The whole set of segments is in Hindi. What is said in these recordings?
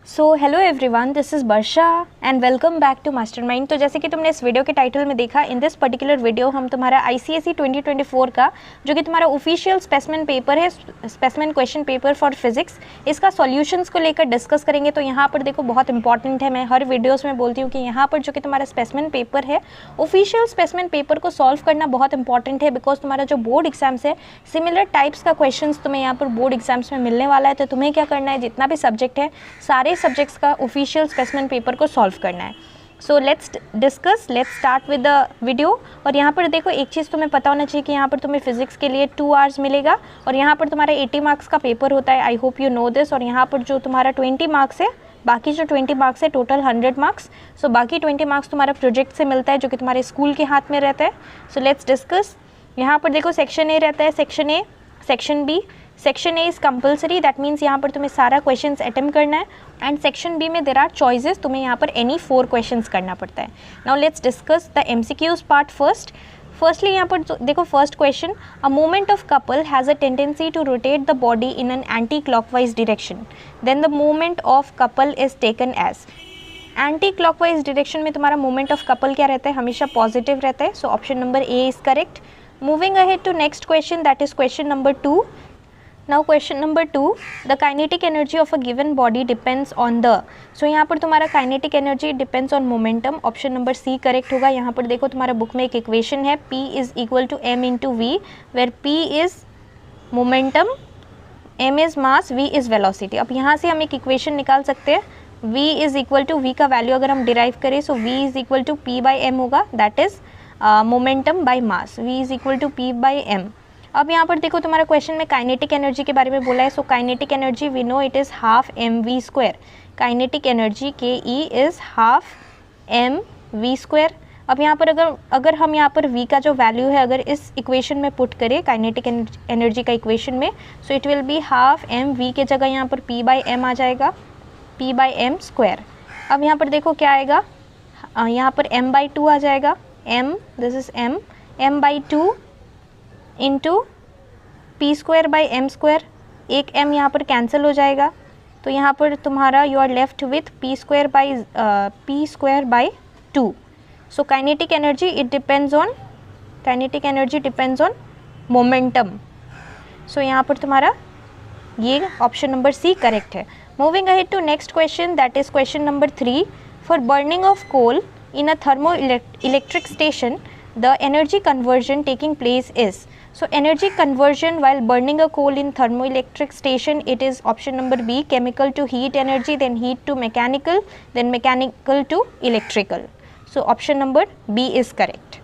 So hello everyone, this is Varsha and welcome back to mastermind. तो जैसे कि तुमने इस वीडियो के टाइटल में देखा, इन दिस पर्टिकुलर वीडियो हम तुम्हारा ICSE 2024 का जो कि तुम्हारा ऑफिशियल स्पेसिमेन पेपर है, specimen question paper for physics, इसका सॉल्यूशंस को लेकर डिस्कस करेंगे। तो यहाँ पर देखो बहुत इंपॉर्टेंट है, मैं हर वीडियोज़ में बोलती हूँ कि यहाँ पर जो कि तुम्हारा स्पेसिमेन पेपर है, ऑफिशियल स्पेसिमेन पेपर को सॉल्व करना बहुत इंपॉर्टेंट है। बिकॉज तुम्हारा जो बोर्ड एग्जाम्स है, सिमिलर टाइप्स का क्वेश्चन तुम्हें यहाँ पर बोर्ड एग्जाम्स में मिलने वाला है। तो तुम्हें क्या करना है, जितना भी सब्जेक्ट है सारे सब्जेक्ट्स का ऑफिशियल स्पेसिमेन पेपर को सॉल्व करना है। So let's discuss, let's start with the video. और यहाँ पर देखो एक चीज़ तुम्हें पता होना चाहिए कि यहाँ पर तुम्हें फिजिक्स के लिए 2 आवर्स मिलेगा और यहाँ पर तुम्हारा 80 मार्क्स का पेपर होता है। I hope you know this. और यहाँ पर जो तुम्हारा 20 मार्क्स है, बाकी जो 20 मार्क्स है, टोटल 100 मार्क्स। सो बाकी 20 मार्क्स तुम्हारा प्रोजेक्ट से मिलता है जो कि तुम्हारे स्कूल के हाथ में रहता है। So let's discuss. यहाँ पर देखो सेक्शन ए रहता है, section A, section B. Section A is compulsory, that means यहाँ पर तुम्हें सारा क्वेश्चंस अटेम्प्ट करना है। एंड सेक्शन बी में देर आर चॉइसेस, तुम्हें यहाँ पर एनी 4 क्वेश्चंस करना पड़ता है। Now let's discuss the MCQs part first. Firstly यहाँ पर देखो first question, a movement of couple has a tendency to rotate the body in an anti clockwise direction, then the movement of couple is taken as. Anti clockwise direction में तुम्हारा मूवमेंट ऑफ कपल क्या रहता है, हमेशा पॉजिटिव रहता है। So option number A is correct. Moving ahead to next question, that is question number 2. Now question number 2, the kinetic energy of a given body depends on the, so यहाँ पर तुम्हारा kinetic energy depends on momentum, option number C correct होगा। यहाँ पर देखो तुम्हारा बुक में एक इक्वेशन है, P is equal to m into v, where P is momentum, m is mass, v is velocity। अब यहाँ से हम एक इक्वेशन निकाल सकते हैं, v is equal to v का वैल्यू अगर हम डिराइव करें, सो v is equal to p by m होगा, that is momentum by mass, v is equal to p by m। अब यहाँ पर देखो तुम्हारा क्वेश्चन में काइनेटिक एनर्जी के बारे में बोला है। So kinetic energy we know it is half mv square. Kinetic energy KE is half mv²। अब यहाँ पर अगर हम यहाँ पर v का जो वैल्यू है अगर इस इक्वेशन में पुट करें, काइनेटिक एनर्जी का इक्वेशन में, so it will be half mv के जगह यहाँ पर p by m आ जाएगा, p by m²। अब यहाँ पर देखो क्या आएगा, यहाँ पर m/2 आ जाएगा, m, this is m by 2 into p² by m²। एक m यहाँ पर कैंसिल हो जाएगा, तो यहाँ पर तुम्हारा you are left with p² by 2। So kinetic energy it depends on, kinetic energy depends on momentum. So यहाँ पर तुम्हारा ये ऑप्शन नंबर सी करेक्ट है। Moving ahead to next question, that is question number 3, for burning of coal in a thermo electric station the energy conversion taking place is, so energy conversion while burning a coal in thermoelectric station, it is option number B, chemical to heat energy, then heat to mechanical, then mechanical to electrical. So option number B is correct.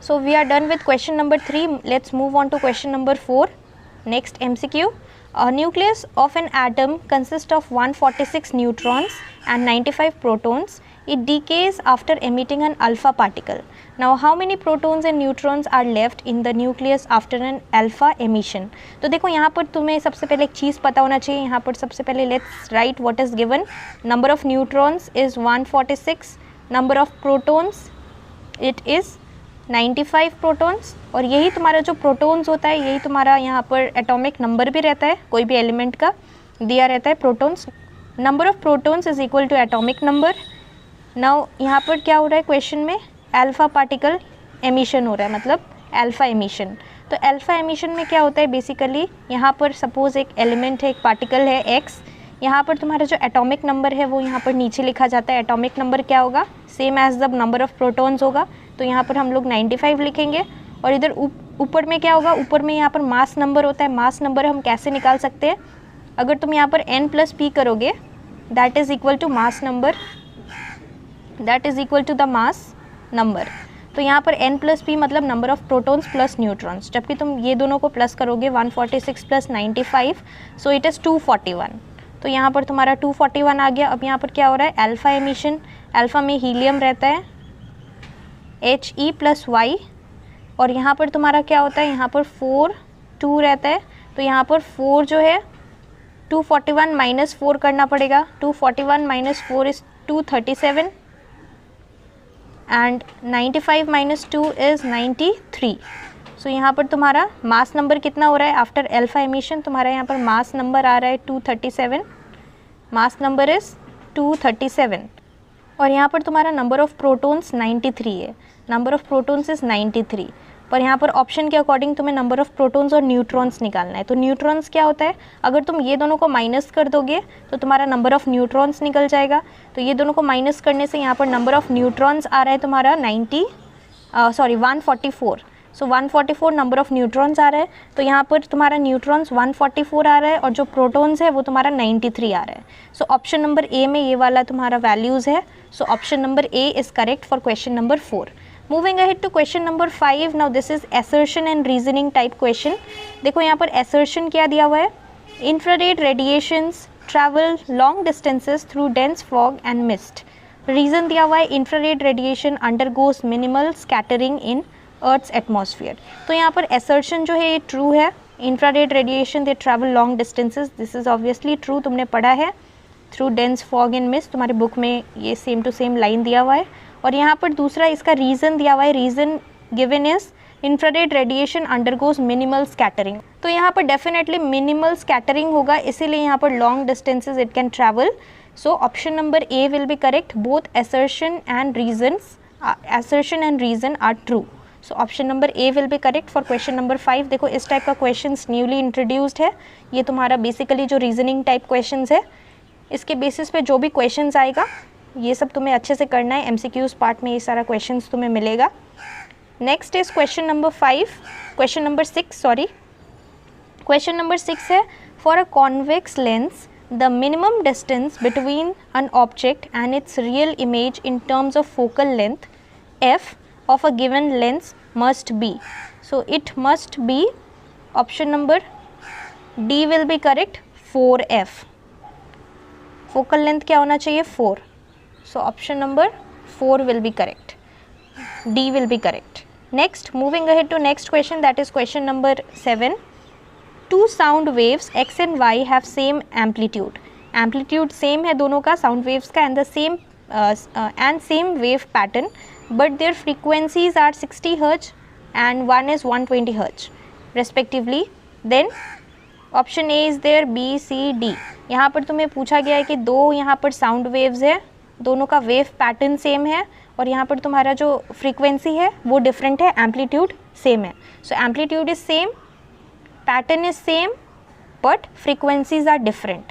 So we are done with question number 3. Let's move on to question number 4. Next MCQ. A nucleus of an atom consists of 146 neutrons and 95 protons. It decays after emitting an alpha particle. Now how many protons and neutrons are left in the nucleus after an alpha emission? तो देखो यहाँ पर तुम्हें सबसे पहले एक चीज़ पता होना चाहिए। यहाँ पर सबसे पहले let's write what is given. Number of neutrons is 146. Number of protons it is 95 protons. और यही तुम्हारा जो प्रोटॉन्स होता है, यही तुम्हारा यहाँ पर एटॉमिक नंबर भी रहता है, कोई भी एलिमेंट का दिया रहता है protons. Number of protons is equal to atomic number. Now यहाँ पर क्या हो रहा है क्वेश्चन में, अल्फा पार्टिकल एमिशन हो रहा है, मतलब अल्फा एमिशन। तो अल्फा एमिशन में क्या होता है बेसिकली, यहाँ पर सपोज एक एलिमेंट है, एक पार्टिकल है x, यहाँ पर तुम्हारा जो एटॉमिक नंबर है वो यहाँ पर नीचे लिखा जाता है। एटॉमिक नंबर क्या होगा, same as the number of protons होगा, तो यहाँ पर हम लोग 95 लिखेंगे। और इधर ऊपर में क्या होगा, ऊपर में यहाँ पर मास नंबर होता है। मास नंबर हम कैसे निकाल सकते हैं, अगर तुम यहाँ पर n + p करोगे, that is equal to mass number, that is equal to the mass number. तो यहाँ पर n + p मतलब number of protons plus neutrons, जबकि तुम ये दोनों को प्लस करोगे 146 + 95, सो इट इज़ 241। तो यहाँ पर तुम्हारा 241 आ गया। अब यहाँ पर क्या हो रहा है, अल्फा एमिशन, अल्फा में हीलियम रहता है He + Y, और यहाँ पर तुम्हारा क्या होता है, यहाँ पर 4 2 रहता है, तो यहाँ पर 4 जो है 241 - 4 करना पड़ेगा। 241 - 4 इज़ 237 एंड 95 - 2 इज़ 93। सो यहाँ पर तुम्हारा मास नंबर कितना हो रहा है आफ्टर अल्फा एमिशन, तुम्हारा यहाँ पर मास नंबर आ रहा है 237। मास नंबर इज़ 237 और यहाँ पर तुम्हारा नंबर ऑफ प्रोटॉन्स 93 है, नंबर ऑफ प्रोटॉन्स इज़ 93। पर यहाँ पर ऑप्शन के अकॉर्डिंग तुम्हें नंबर ऑफ प्रोटॉन्स और न्यूट्रॉन्स निकालना है। तो न्यूट्रॉन्स क्या होता है, अगर तुम ये दोनों को माइनस कर दोगे तो तुम्हारा नंबर ऑफ न्यूट्रॉन्स निकल जाएगा। तो ये दोनों को माइनस करने से यहाँ पर नंबर ऑफ न्यूट्रॉन्स आ रहा है तुम्हारा 144। सो 144 नंबर ऑफ न्यूट्रॉन्स आ रहा है। तो यहाँ पर तुम्हारा न्यूट्रॉन्स 144 आ रहा है और जो प्रोटॉन्स है वो तुम्हारा 93 आ रहा है। सो ऑप्शन नंबर ए में ये वाला तुम्हारा वैल्यूज़ है। So option number A is correct for question number 4। Moving ahead to question number 5। Now this is assertion and reasoning type question. देखो यहाँ पर असर्शन क्या दिया हुआ है, infrared radiations travel long distances through dense fog and mist. Reason दिया हुआ है infrared radiation undergoes minimal scattering in earth's atmosphere. तो यहाँ पर असर्शन जो है ये ट्रू है, infrared radiation they travel long distances, this is obviously true, तुमने पढ़ा है, through dense fog and mist, तुम्हारे बुक में ये सेम टू सेम लाइन दिया हुआ है। और यहाँ पर दूसरा इसका रीज़न दिया हुआ है, reason given is infrared radiation undergoes minimal scattering. तो यहाँ पर डेफिनेटली मिनिमल स्कैटरिंग होगा, इसीलिए यहाँ पर long distances it can travel. So option number A will be correct, both assertion and reason are true. So option number A will be correct for question number 5। देखो इस टाइप का क्वेश्चन न्यूली इंट्रोड्यूस्ड है, ये तुम्हारा बेसिकली जो रीजनिंग टाइप क्वेश्चन है इसके बेसिस पे जो भी क्वेश्चन आएगा ये सब तुम्हें अच्छे से करना है, MCQs पार्ट में ये सारा क्वेश्चन तुम्हें मिलेगा। Next is question number 6 question number 6 है, for a convex lens the minimum distance between an object and it's real image in terms of focal length f of a given lens must be. So it must be option number D will be correct, 4f. Focal length क्या होना चाहिए, 4. So option number 4 will be correct. D will be correct. Next, moving ahead to next question, that is question number 7. Two sound waves x and y have same amplitude. Amplitude same है दोनों का sound waves का and the same wave pattern, but their frequencies are 60 Hz and one is 120 Hz respectively. Then option A is there, B, C, D. यहाँ पर तुम्हें पूछा गया है कि दो यहाँ पर साउंड वेव्स है, दोनों का वेव पैटर्न सेम है और यहाँ पर तुम्हारा जो फ्रीक्वेंसी है वो डिफरेंट है, एम्पलीट्यूड सेम है. So amplitude is same, pattern is same, but frequencies are different.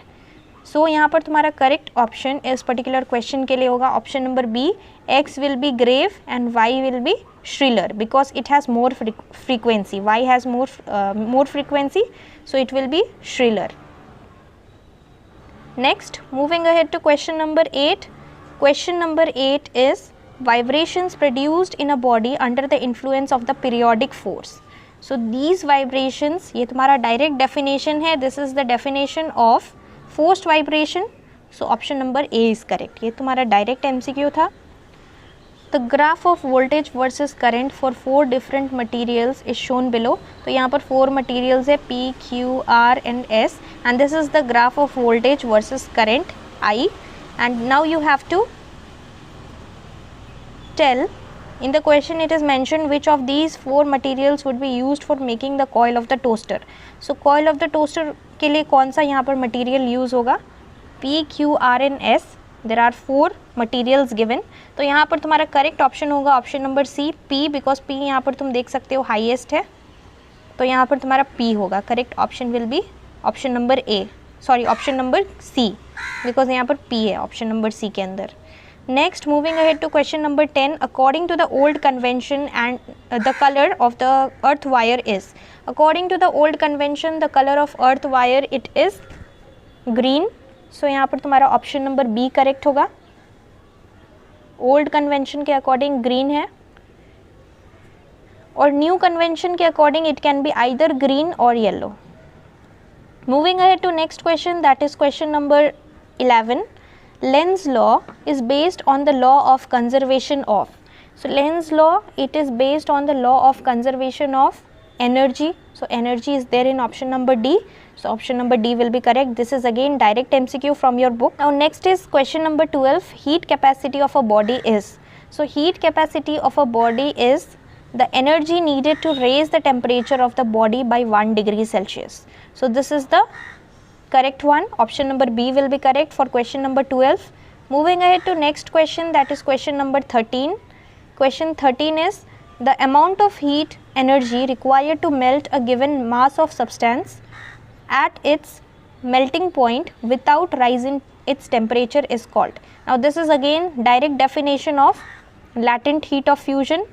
So यहाँ पर तुम्हारा करेक्ट ऑप्शन इस पर्टिकुलर क्वेश्चन के लिए होगा option number B. X will be grave and Y will be shriller because it has more frequency. Y has more frequency, so it will be shriller. Next, moving ahead to question number 8. Question number 8 is vibrations produced in a body under the influence of the periodic force. So these vibrations, ये तुम्हारा direct definition है. This is the definition of forced vibration. So option number A is correct. ये तुम्हारा direct MCQ था. The graph of voltage versus current for 4 different materials is shown below. तो यहाँ पर 4 materials है P, Q, R and S, and this is the graph of voltage versus current I. And now you have to tell, in the question it is mentioned which of these 4 materials would be used for making the coil of the toaster. So coil of the toaster के लिए कौन सा यहाँ पर material use होगा? P, Q, R and S. There are 4 materials given. तो यहाँ पर तुम्हारा करेक्ट ऑप्शन होगा option number C, P, because P यहाँ पर तुम देख सकते हो हाईएस्ट है, तो यहाँ पर तुम्हारा P होगा. Correct option will be option number A, sorry option number C, because यहाँ पर P है ऑप्शन नंबर सी के अंदर. Next, moving ahead to question number 10. According to the old convention and the colour of the earth wire is. According to the old convention the colour of earth wire it is green. So यहाँ पर तुम्हारा ऑप्शन नंबर बी करेक्ट होगा. ओल्ड कन्वेंशन के अकॉर्डिंग ग्रीन है और न्यू कन्वेंशन के according it can be either green or yellow. Moving ahead to next question, that is question number 11. Lenz's law is based on the law of conservation of. So Lenz's law, it is based on the law of conservation of energy. So energy is there in option number D. So option number D will be correct. This is again direct MCQ from your book. Now next is question number 12. Heat capacity of a body is. So heat capacity of a body is the energy needed to raise the temperature of the body by 1 degree Celsius. So this is the correct one. Option number B will be correct for question number 12. Moving ahead to next question, that is question number 13. Question 13 is the amount of heat energy required to melt a given mass of substance at its melting point without rising its temperature is called. Now this is again direct definition of latent heat of fusion.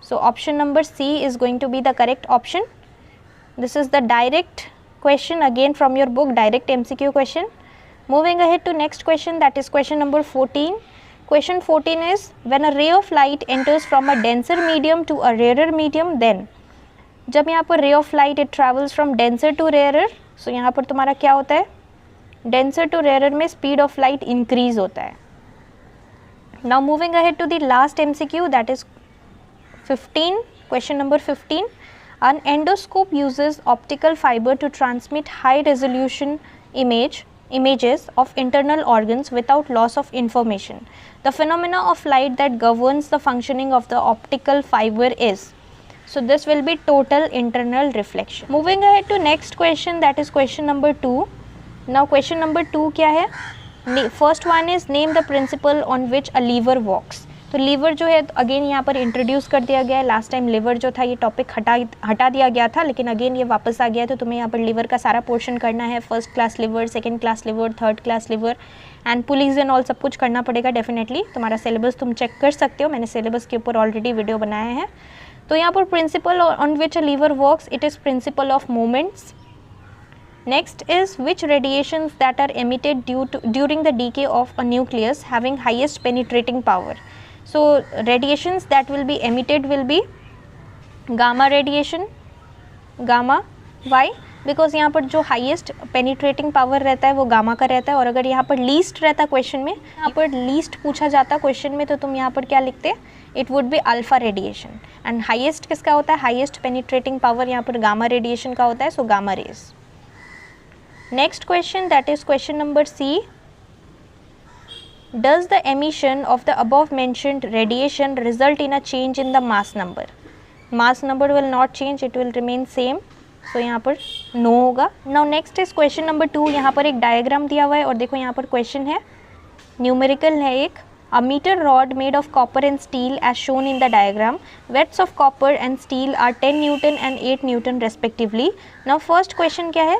So option number C is going to be the correct option. This is the direct question again from your book, direct MCQ question. Moving ahead to next question, that is question number 14. Question 14 is when a ray of light enters from a denser medium to a rarer medium, then जब यहाँ पर ray of light it travels from denser to rarer, so यहाँ पर तुम्हारा क्या होता है, denser to rarer में speed of light increase होता है. Now moving ahead to the last MCQ, that is 15. Question number 15. An endoscope uses optical fiber to transmit high resolution images of internal organs without loss of information. The phenomena of light that governs the functioning of the optical fiber is. So this will be total internal reflection. Moving ahead to next question, that is question number 2. Now question number 2 क्या है? First one is name the principle on which a lever walks. तो लीवर जो है अगेन यहाँ पर इंट्रोड्यूस कर दिया गया है. लास्ट टाइम लीवर जो था ये टॉपिक हटा दिया गया था, लेकिन अगेन ये वापस आ गया है. तो तुम्हें यहाँ पर लीवर का सारा पोर्शन करना है. First class lever, second class lever, third class lever and pulleys and all सब कुछ करना पड़ेगा डेफिनेटली. तुम्हारा सिलेबस तुम चेक कर सकते हो, मैंने सिलेबस के ऊपर ऑलरेडी वीडियो बनाया है. तो यहाँ पर principle on which a lever works, it is principle of moments. Next is which radiations that are emitted during the decay of a nucleus having highest penetrating power. So radiations that will be emitted will be gamma radiation. Gamma, why? Because यहाँ पर जो highest penetrating power रहता है वो गामा का रहता है. और अगर यहाँ पर least रहता क्वेश्चन में, यहाँ पर least पूछा जाता क्वेश्चन में, तो तुम यहाँ पर क्या लिखते? It would be alpha radiation. And highest किसका होता है? Highest penetrating power यहाँ पर gamma radiation का होता है, so gamma rays. Next question, that is question number C. Does the emission of the above mentioned radiation result in a change in the mass number? Mass number will not change, it will remain same. So यहाँ पर no होगा. Now next is question number 2. यहाँ पर एक डायग्राम दिया हुआ है और देखो यहाँ पर क्वेश्चन है, न्यूमेरिकल है एक. A meter rod made of copper and steel as shown in the diagram. Weights of copper and steel are 10 Newton and 8 Newton respectively. Now first question क्या है?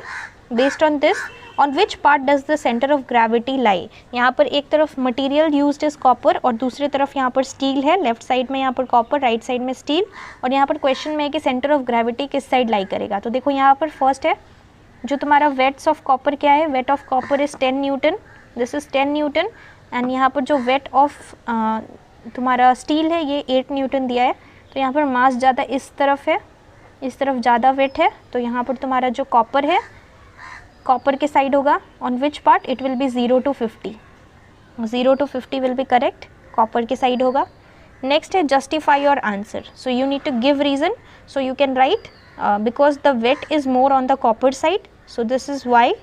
Based on this, on which part does the center of gravity lie? यहाँ पर एक तरफ material used is copper और दूसरी तरफ यहाँ पर steel है. लेफ्ट साइड में यहाँ पर copper, राइट साइड में steel. और यहाँ पर क्वेश्चन में है कि center of gravity किस साइड लाई करेगा. तो देखो यहाँ पर फर्स्ट है जो तुम्हारा weights of copper क्या है? weight of copper is 10 Newton. This is 10 Newton. And यहाँ पर जो weight of तुम्हारा steel है ये 8 Newton दिया है. तो यहाँ पर मास ज़्यादा इस तरफ है, इस तरफ ज़्यादा weight है. तो यहाँ पर तुम्हारा जो कॉपर है, कॉपर के साइड होगा. On which part? It will be 0 to 50. 0 to 50 will be correct, copper के साइड होगा. नेक्स्ट है justify your answer. So you need to give reason. So you can write because the weight is more on the copper side, so this is why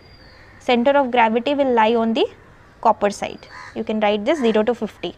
centre of gravity will lie on the copper side. You can write this 0 to 50.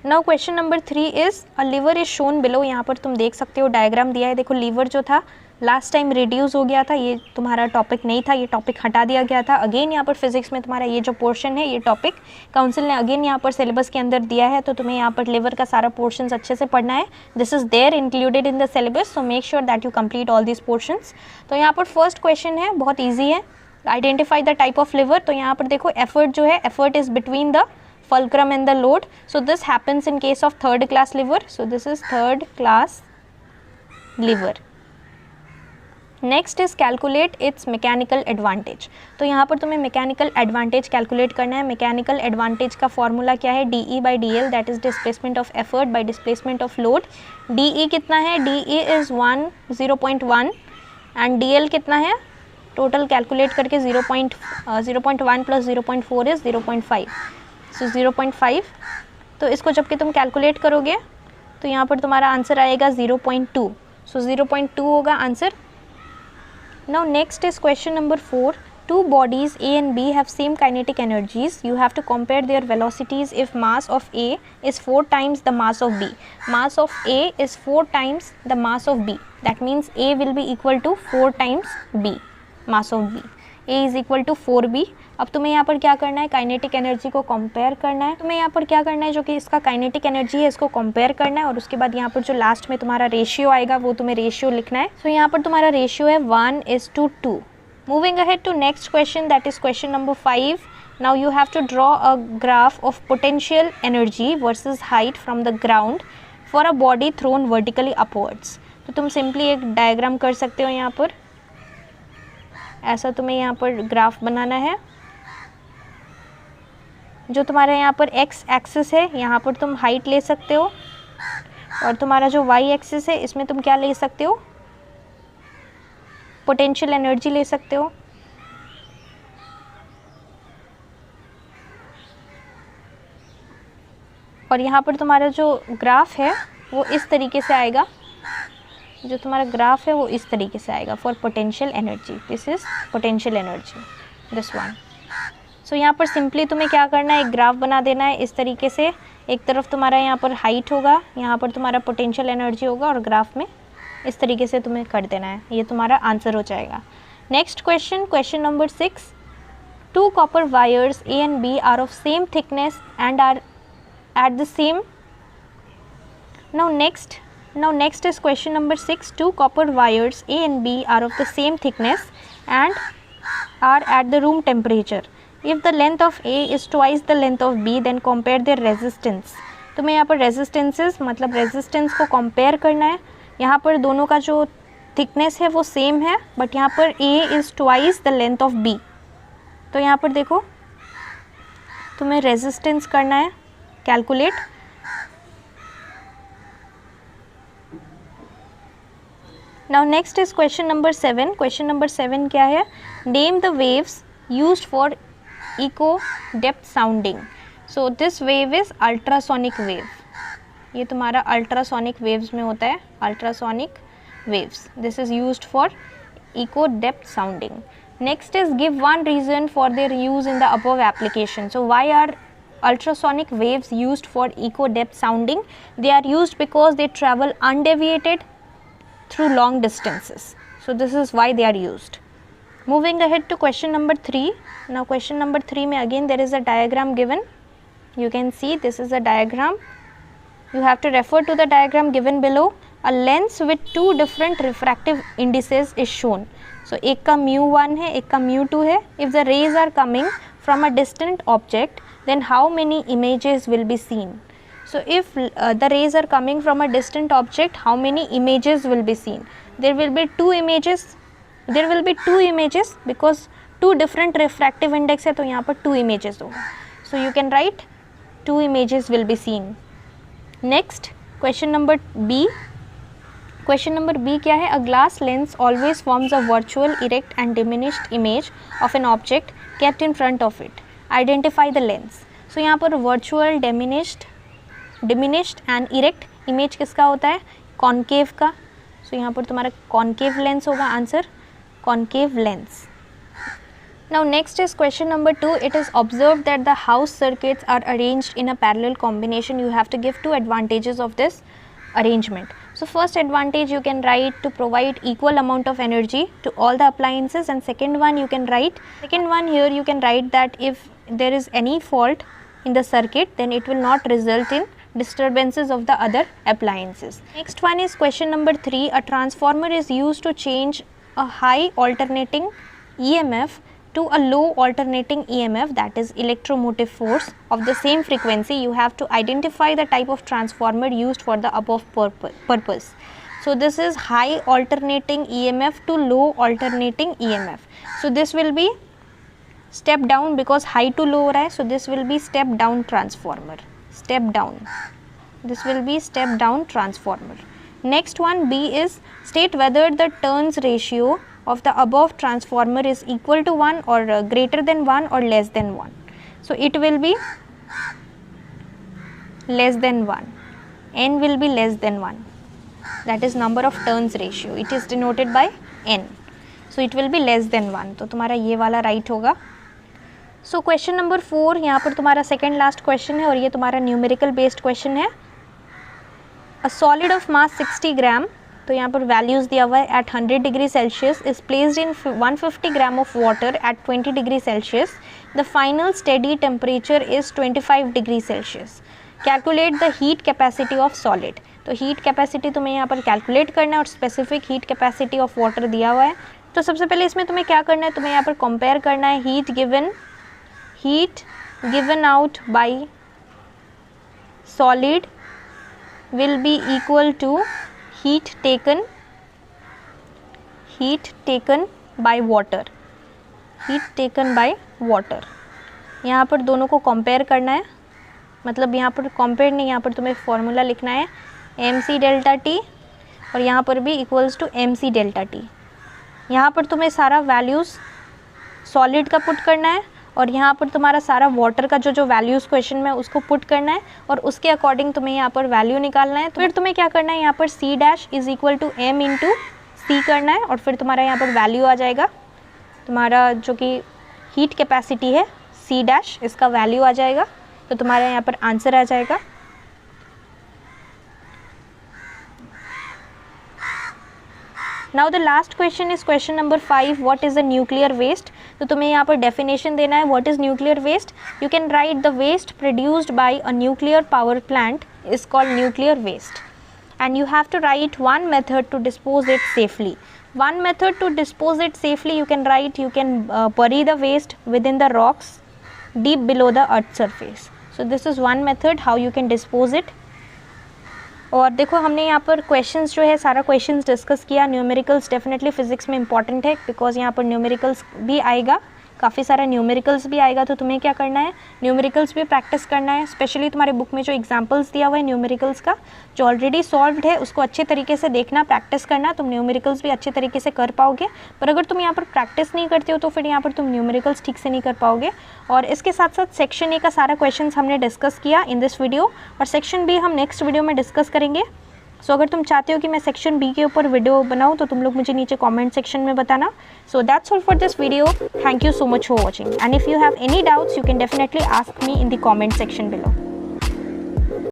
Now question number 3 is a lever is shown below. यहाँ पर तुम देख सकते हो डायग्राम दिया है. देखो लीवर जो था लास्ट टाइम रिड्यूस हो गया था, ये तुम्हारा टॉपिक नहीं था, ये टॉपिक हटा दिया गया था. अगेन यहाँ पर फिजिक्स में तुम्हारा ये जो पोर्शन है, ये टॉपिक काउंसिल ने अगेन यहाँ पर सिलेबस के अंदर दिया है. तो तुम्हें यहाँ पर लिवर का सारा पोर्शन अच्छे से पढ़ना है. This is there included in the syllabus, so make sure that you complete all this portions. तो यहाँ पर फर्स्ट क्वेश्चन है, बहुत ईजी है. Identify the type of lever. तो यहाँ पर देखो एफर्ट जो है, effort is between the fulcrum and the load. So this happens in case of third class liver. So this is third class liver. Next is calculate its mechanical advantage. तो यहाँ पर तुम्हें mechanical advantage calculate करना है. mechanical advantage का formula क्या है? dE by dL, that is displacement of effort by displacement of load. dE कितना है? dE is 0.1 and dL कितना है? टोटल कैलकुलेट करके 0.1 प्लस 0.4 इज 0.5. सो 0.5. तो इसको जब कि तुम कैलकुलेट करोगे तो यहाँ पर तुम्हारा आंसर आएगा 0.2. सो 0.2 होगा answer. Now next is question number 4. Two bodies A and B have same kinetic energies. You have to compare their velocities if mass of A is 4 times the mass of B. Mass of A is 4 times the mass of B. That means A will be equal to 4 times B, mass of B. A is equal to 4B। अब तुम्हें यहाँ पर क्या करना है, काइनेटिक एनर्जी को कंपेयर करना है। तुम्हें यहाँ पर क्या करना है, जो कि इसका काइनेटिक एनर्जी है इसको कंपेयर करना है, और उसके बाद यहाँ पर जो लास्ट में तुम्हारा रेशियो आएगा वो तुम्हें रेशियो लिखना है। सो यहाँ पर तुम्हारा रेशियो है 1:2। Moving ahead to next question, that is question number 5। Now you have to draw a graph of potential energy versus height from the ground for a body thrown vertically upwards. तो तुम सिंपली एक डायग्राम कर सकते हो यहाँ पर, ऐसा तुम्हें यहाँ पर ग्राफ बनाना है। जो तुम्हारे यहाँ पर एक्स एक्सिस है, यहाँ पर तुम हाइट ले सकते हो, और तुम्हारा जो वाई एक्सिस है इसमें तुम क्या ले सकते हो, पोटेंशियल एनर्जी ले सकते हो। और यहाँ पर तुम्हारा जो ग्राफ है वो इस तरीके से आएगा, जो तुम्हारा ग्राफ है वो इस तरीके से आएगा for potential energy. This is potential energy, this one. So यहाँ पर सिंपली तुम्हें क्या करना है, एक ग्राफ बना देना है इस तरीके से। एक तरफ तुम्हारा यहाँ पर हाइट होगा, यहाँ पर तुम्हारा पोटेंशियल एनर्जी होगा, और ग्राफ में इस तरीके से तुम्हें कर देना है। ये तुम्हारा आंसर हो जाएगा। Next question, question number 6। 2 copper wires A and B are of same thickness and are at the same. Now next is question number 6. 2 copper wires A and B are of the same thickness and are at the room temperature. If the length of A is twice the length of B, then compare their resistance. तो मैं यहाँ पर resistances मतलब resistance को compare करना है। यहाँ पर दोनों का जो thickness है वो same है, but यहाँ पर A is twice the length of B. तो यहाँ पर देखो तुम्हें resistance करना है, calculate। Now next is question number 7. Question number 7 क्या है, name the waves used for echo depth sounding. So this wave is ultrasonic wave. ये तुम्हारा ultrasonic waves में होता है, ultrasonic waves. This is used for echo depth sounding. Next is give one reason for their use in the above application. So why are ultrasonic waves used for echo depth sounding? They are used because they travel undeviated through long distances. So this is why they are used. Moving ahead to question number 3. Now question number 3 में again there is a diagram given. You can see this is a diagram. You have to refer to the diagram given below. A lens with 2 different refractive indices is shown. So एक का mu1 है, एक का mu2 है. If the rays are coming from a distant object, then how many images will be seen? So if the rays are coming from a distant object, how many images will be seen? There will be 2 images. There will be 2 images because 2 different refractive index है, तो यहाँ पर 2 images होगा. So you can write 2 images will be seen. Next question number B. Question number B क्या है? A glass lens always forms a virtual, erect and diminished image of an object kept in front of it. Identify the lens. So यहाँ पर virtual, diminished and erect image किसका होता है? कॉन्केव का. सो यहाँ पर तुम्हारा कॉन्केव लेंस होगा answer, concave lens. Now next is question number 2. It is observed that the house circuits are arranged in a parallel combination. You have to give 2 advantages of this arrangement. So first advantage you can write to provide equal amount of energy to all the appliances, and second one here you can write that if there is any fault in the circuit, then it will not result in disturbances of the other appliances. Next one is question number 3. A transformer is used to change a high alternating EMF to a low alternating EMF, that is electromotive force of the same frequency. You have to identify the type of transformer used for the above purpose. So this is high alternating EMF to low alternating EMF. So this will be step down because high to low हो रहा है. So this will be step down transformer. Step down. This will be step down transformer. Next one B is state whether the turns ratio of the above transformer is equal to 1 or greater than 1 or less than 1. So it will be less than 1. N will be less than 1. That is number of turns ratio. It is denoted by N. So it will be less than 1. तो तुम्हारा ये वाला right होगा. So question number 4 यहाँ पर तुम्हारा second last question है और ये तुम्हारा numerical based question है. A solid of mass 60 gram तो यहाँ पर वैल्यूज़ दिया हुआ है। At 100 degree Celsius is placed in 150 gram of water at 20 degree Celsius, the final steady temperature is 25 degree Celsius. Calculate the heat capacity of solid. तो हीट कैपेसिटी तुम्हें यहाँ पर कैलकुलेट करना है और specific heat capacity of water दिया हुआ है। तो सबसे पहले इसमें तुम्हें क्या करना है, तुम्हें यहाँ पर कंपेयर करना है heat given out by solid will be equal to heat taken by water. यहाँ पर दोनों को कंपेयर करना है, मतलब यहाँ पर कंपेयर नहीं, यहाँ पर तुम्हें फॉर्मूला लिखना है mc डेल्टा टी और यहाँ पर भी equals to mc delta T. यहाँ पर तुम्हें सारा वैल्यूज़ सॉलिड का पुट करना है और यहाँ पर तुम्हारा सारा वाटर का जो वैल्यूज़ क्वेश्चन में उसको पुट करना है और उसके अकॉर्डिंग तुम्हें यहाँ पर वैल्यू निकालना है। तो फिर तुम्हें क्या करना है, यहाँ पर c dash is equal to m into C करना है और फिर तुम्हारा यहाँ पर वैल्यू आ जाएगा, तुम्हारा जो कि हीट कैपेसिटी है c डैश, इसका वैल्यू आ जाएगा। तो तुम्हारा यहाँ पर आंसर आ जाएगा। Now the last question is question number 5, what is the nuclear waste. तो तुम्हें यहाँ पर डेफिनेशन देना है what is nuclear waste. You can write the waste produced by a nuclear power plant is called nuclear waste and you have to write one method to dispose it safely. One method to dispose it safely, you can write, you can bury the waste within the rocks deep below the earth surface. So this is one method how you can dispose it. और देखो हमने यहाँ पर क्वेश्चंस जो है सारा क्वेश्चंस डिस्कस किया। न्यूमेरिकल्स डेफिनेटली फिजिक्स में इंपॉर्टेंट है बिकॉज यहाँ पर न्यूमेरिकल्स भी आएगा, काफ़ी सारा न्यूमेरिकल्स भी आएगा। तो तुम्हें क्या करना है, न्यूमेरिकल्स भी प्रैक्टिस करना है। स्पेशली तुम्हारे बुक में जो एग्जांपल्स दिया हुआ है न्यूमेरिकल्स का जो ऑलरेडी सॉल्व्ड है उसको अच्छे तरीके से देखना, प्रैक्टिस करना, तुम न्यूमेरिकल्स भी अच्छे तरीके से कर पाओगे। पर अगर तुम यहाँ पर प्रैक्टिस नहीं करते हो तो फिर यहाँ पर तुम न्यूमेरिकल्स ठीक से नहीं कर पाओगे। और इसके साथ साथ सेक्शन ए का सारा क्वेश्चन हमने डिस्कस किया इन दिस वीडियो और सेक्शन बी हम नेक्स्ट वीडियो में डिस्कस करेंगे। सो अगर तुम चाहते हो कि मैं सेक्शन बी के ऊपर वीडियो बनाऊँ तो तुम लोग मुझे नीचे कमेंट सेक्शन में बताना। So that's all for this video. Thank you so much for watching and if you have any doubts you can definitely ask me in the comment section below.